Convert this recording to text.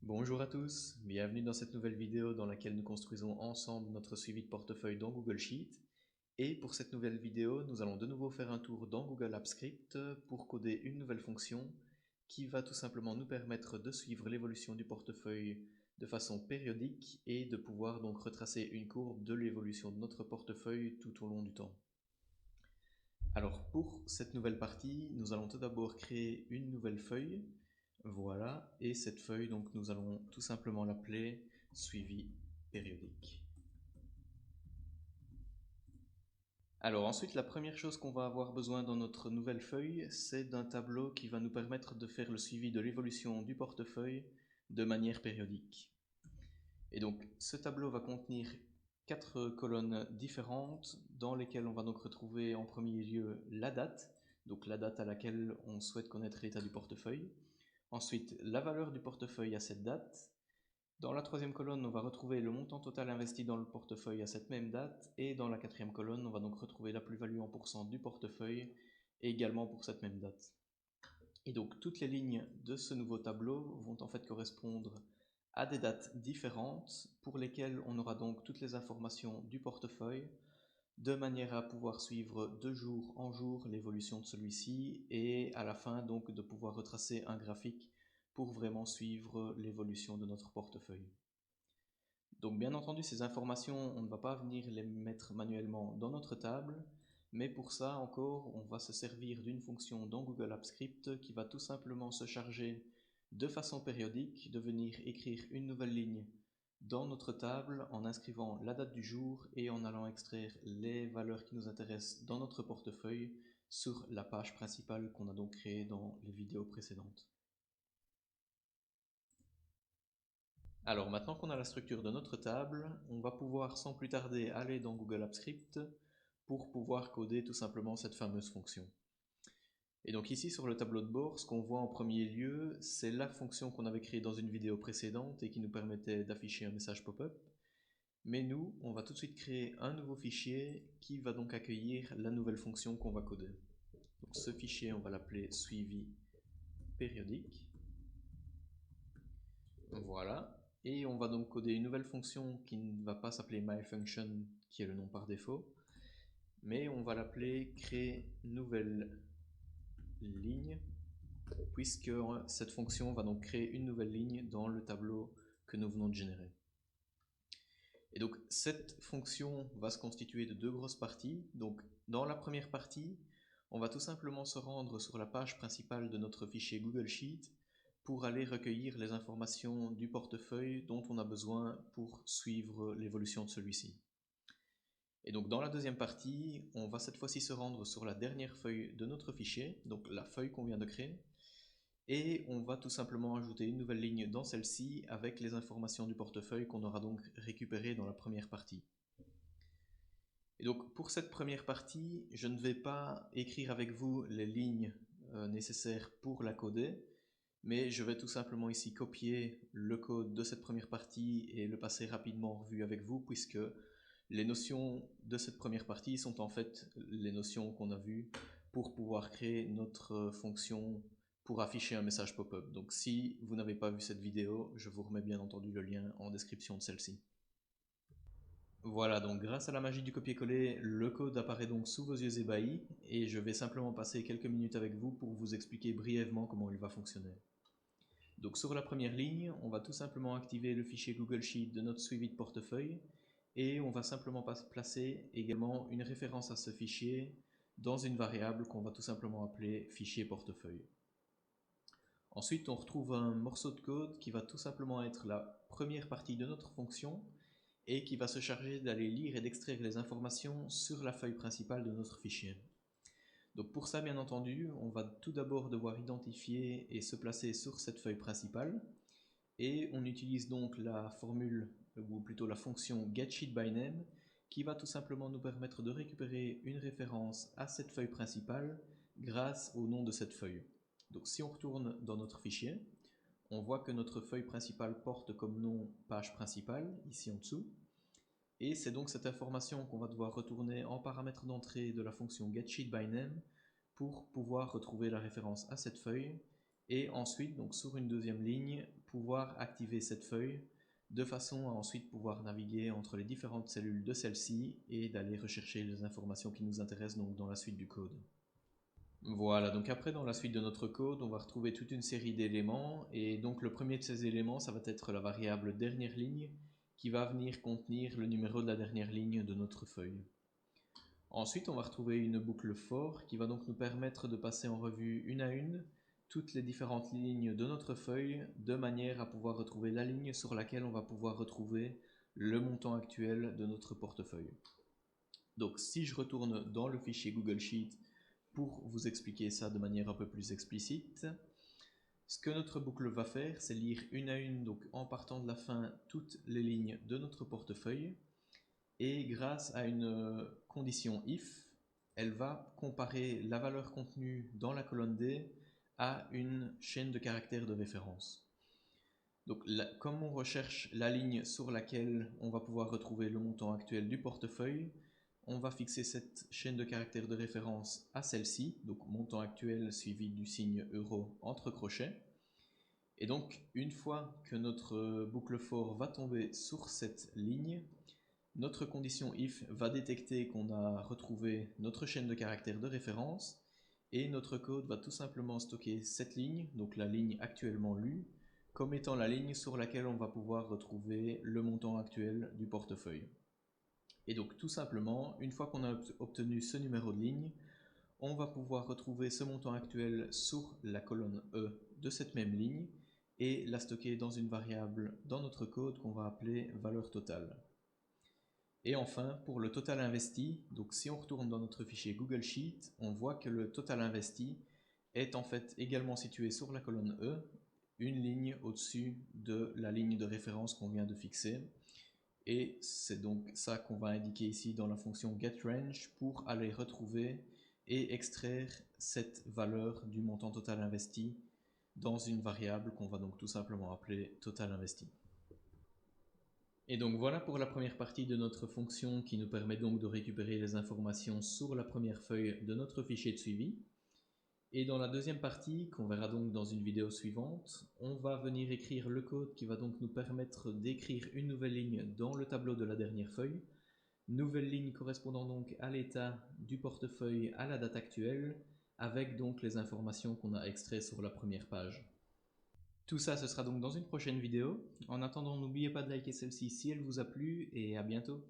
Bonjour à tous, bienvenue dans cette nouvelle vidéo dans laquelle nous construisons ensemble notre suivi de portefeuille dans Google Sheet. Et pour cette nouvelle vidéo, nous allons de nouveau faire un tour dans Google Apps Script pour coder une nouvelle fonction qui va tout simplement nous permettre de suivre l'évolution du portefeuille de façon périodique et de pouvoir donc retracer une courbe de l'évolution de notre portefeuille tout au long du temps. Alors pour cette nouvelle partie, nous allons tout d'abord créer une nouvelle feuille. Voilà, et cette feuille, donc nous allons tout simplement l'appeler suivi périodique. Alors ensuite, la première chose qu'on va avoir besoin dans notre nouvelle feuille, c'est d'un tableau qui va nous permettre de faire le suivi de l'évolution du portefeuille de manière périodique. Et donc ce tableau va contenir 4 colonnes différentes dans lesquelles on va donc retrouver en premier lieu la date, donc la date à laquelle on souhaite connaître l'état du portefeuille. Ensuite, la valeur du portefeuille à cette date. Dans la troisième colonne, on va retrouver le montant total investi dans le portefeuille à cette même date. Et dans la quatrième colonne, on va donc retrouver la plus-value en pourcent du portefeuille, également pour cette même date. Et donc toutes les lignes de ce nouveau tableau vont en fait correspondre à des dates différentes pour lesquelles on aura donc toutes les informations du portefeuille de manière à pouvoir suivre de jour en jour l'évolution de celui-ci et à la fin donc de pouvoir retracer un graphique pour vraiment suivre l'évolution de notre portefeuille. Donc bien entendu, ces informations, on ne va pas venir les mettre manuellement dans notre table, mais pour ça encore, on va se servir d'une fonction dans Google Apps Script qui va tout simplement se charger de façon périodique de venir écrire une nouvelle ligne dans notre table en inscrivant la date du jour et en allant extraire les valeurs qui nous intéressent dans notre portefeuille sur la page principale qu'on a donc créée dans les vidéos précédentes. Alors maintenant qu'on a la structure de notre table, on va pouvoir sans plus tarder aller dans Google Apps Script pour pouvoir coder tout simplement cette fameuse fonction. Et donc ici sur le tableau de bord, ce qu'on voit en premier lieu, c'est la fonction qu'on avait créée dans une vidéo précédente et qui nous permettait d'afficher un message pop-up. Mais nous, on va tout de suite créer un nouveau fichier qui va donc accueillir la nouvelle fonction qu'on va coder. Donc ce fichier, on va l'appeler suivi périodique. Voilà. Et on va donc coder une nouvelle fonction qui ne va pas s'appeler myFunction, qui est le nom par défaut, mais on va l'appeler créer nouvelle ligne, puisque cette fonction va donc créer une nouvelle ligne dans le tableau que nous venons de générer. Et donc cette fonction va se constituer de deux grosses parties. Donc dans la première partie, on va tout simplement se rendre sur la page principale de notre fichier Google Sheet pour aller recueillir les informations du portefeuille dont on a besoin pour suivre l'évolution de celui-ci. Et donc dans la deuxième partie, on va cette fois-ci se rendre sur la dernière feuille de notre fichier, donc la feuille qu'on vient de créer, et on va tout simplement ajouter une nouvelle ligne dans celle-ci avec les informations du portefeuille qu'on aura donc récupérées dans la première partie. Et donc pour cette première partie, je ne vais pas écrire avec vous les lignes nécessaires pour la coder, mais je vais tout simplement ici copier le code de cette première partie et le passer rapidement en revue avec vous, puisque les notions de cette première partie sont en fait les notions qu'on a vues pour pouvoir créer notre fonction pour afficher un message pop-up. Donc si vous n'avez pas vu cette vidéo, je vous remets bien entendu le lien en description de celle-ci. Voilà, donc grâce à la magie du copier-coller, le code apparaît donc sous vos yeux ébahis et je vais simplement passer quelques minutes avec vous pour vous expliquer brièvement comment il va fonctionner. Donc sur la première ligne, on va tout simplement activer le fichier Google Sheet de notre suivi de portefeuille et on va simplement placer également une référence à ce fichier dans une variable qu'on va tout simplement appeler fichier portefeuille. Ensuite, on retrouve un morceau de code qui va tout simplement être la première partie de notre fonction et qui va se charger d'aller lire et d'extraire les informations sur la feuille principale de notre fichier. Donc pour ça, bien entendu, on va tout d'abord devoir identifier et se placer sur cette feuille principale. Et on utilise donc la formule, ou plutôt la fonction getSheetByName, qui va tout simplement nous permettre de récupérer une référence à cette feuille principale grâce au nom de cette feuille. Donc si on retourne dans notre fichier, on voit que notre feuille principale porte comme nom page principale, ici en dessous. Et c'est donc cette information qu'on va devoir retourner en paramètre d'entrée de la fonction getSheetByName pour pouvoir retrouver la référence à cette feuille et ensuite, donc sur une deuxième ligne, pouvoir activer cette feuille de façon à ensuite pouvoir naviguer entre les différentes cellules de celle-ci et d'aller rechercher les informations qui nous intéressent donc dans la suite du code. Voilà, donc après dans la suite de notre code, on va retrouver toute une série d'éléments et donc le premier de ces éléments, ça va être la variable dernière ligne qui va venir contenir le numéro de la dernière ligne de notre feuille. Ensuite, on va retrouver une boucle for qui va donc nous permettre de passer en revue une à une toutes les différentes lignes de notre feuille de manière à pouvoir retrouver la ligne sur laquelle on va pouvoir retrouver le montant actuel de notre portefeuille. Donc si je retourne dans le fichier Google Sheet pour vous expliquer ça de manière un peu plus explicite, ce que notre boucle va faire, c'est lire une à une, donc en partant de la fin, toutes les lignes de notre portefeuille. Et grâce à une condition if, elle va comparer la valeur contenue dans la colonne D à une chaîne de caractères de référence. Donc comme on recherche la ligne sur laquelle on va pouvoir retrouver le montant actuel du portefeuille, on va fixer cette chaîne de caractères de référence à celle-ci, donc montant actuel suivi du signe euro entre crochets. Et donc une fois que notre boucle for va tomber sur cette ligne, notre condition if va détecter qu'on a retrouvé notre chaîne de caractères de référence et notre code va tout simplement stocker cette ligne, donc la ligne actuellement lue, comme étant la ligne sur laquelle on va pouvoir retrouver le montant actuel du portefeuille. Et donc tout simplement, une fois qu'on a obtenu ce numéro de ligne, on va pouvoir retrouver ce montant actuel sur la colonne E de cette même ligne et la stocker dans une variable dans notre code qu'on va appeler valeur totale. Et enfin, pour le total investi, donc si on retourne dans notre fichier Google Sheet, on voit que le total investi est en fait également situé sur la colonne E, une ligne au-dessus de la ligne de référence qu'on vient de fixer. Et c'est donc ça qu'on va indiquer ici dans la fonction getRange pour aller retrouver et extraire cette valeur du montant total investi dans une variable qu'on va donc tout simplement appeler total investi. Et donc voilà pour la première partie de notre fonction qui nous permet donc de récupérer les informations sur la première feuille de notre fichier de suivi. Et dans la deuxième partie, qu'on verra donc dans une vidéo suivante, on va venir écrire le code qui va donc nous permettre d'écrire une nouvelle ligne dans le tableau de la dernière feuille. Nouvelle ligne correspondant donc à l'état du portefeuille à la date actuelle, avec donc les informations qu'on a extraites sur la première page. Tout ça, ce sera donc dans une prochaine vidéo. En attendant, n'oubliez pas de liker celle-ci si elle vous a plu et à bientôt.